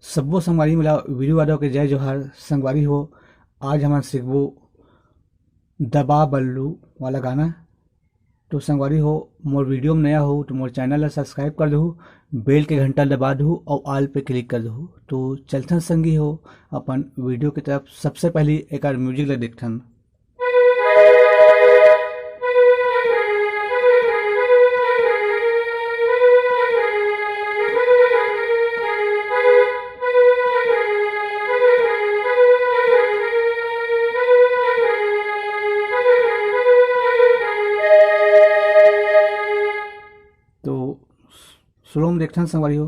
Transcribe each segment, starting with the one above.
सब्बो संगवारी मोला वीडियो वादो के जय जोहार संगवारी हो। आज हम सीखबो दबा बल्लू वाला गाना। तो संगवारी हो, मोर वीडियो में नया हो तो मोर चैनल ला सब्सक्राइब कर दहु, बेल के घंटा दबा दहु और ऑल पे क्लिक कर दहु। तो चलथन संगी हो अपन वीडियो की तरफ। सबसे पहले एक म्यूजिक ला देखथन। तो स्लो में देखथन संगवारी हो।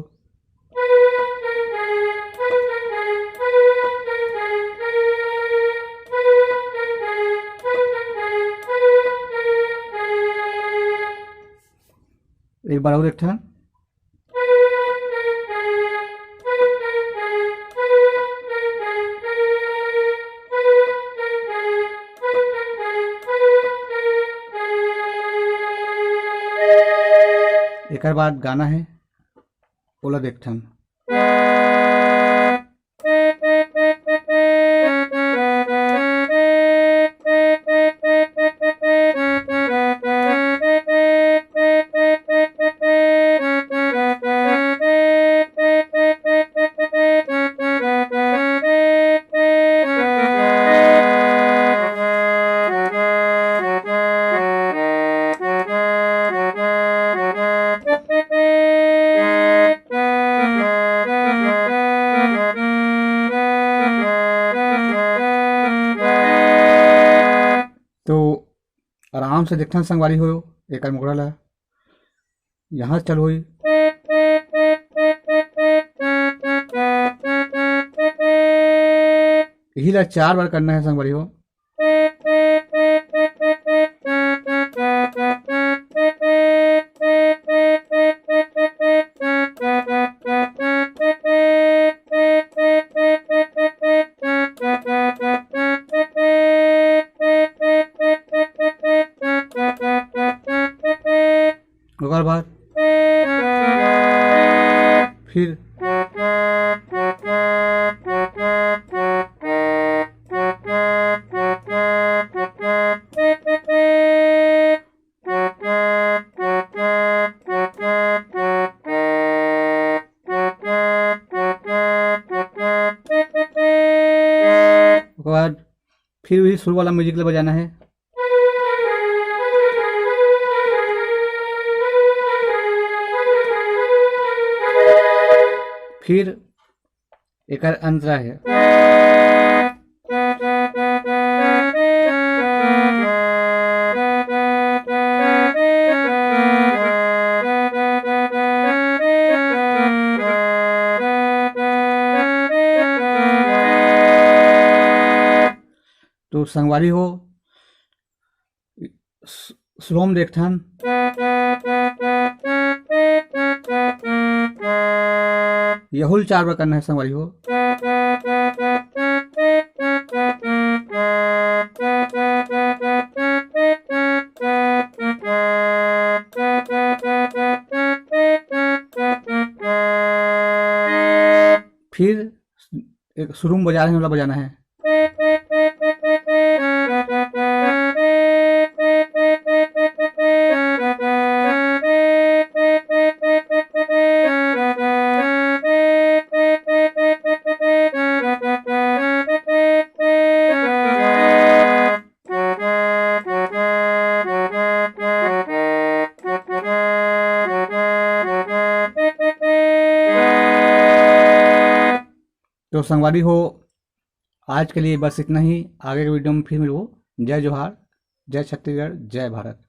एक बार और देखथन। एक बाद गाना है ओला देखथन। तो आराम से देखथन संगवारी हो। एक मुकरा ला यहाँ चल होई। यही ला 4 बार करना है संगवारी हो। ओकर बाद फिर भी शुरू वाला म्यूजिक ले बजाना है। फिर एक अंतरा है। तो संगवारी हो स्लोम देखथन। यहुल 4 बार करना है संगवारी हो। फिर एक शुरू में बजा रहे हैं वाला बजाना है। तो संगवारी हो आज के लिए बस इतना ही। आगे के वीडियो में फिर मिलो। जय जोहार, जय छत्तीसगढ़, जय भारत।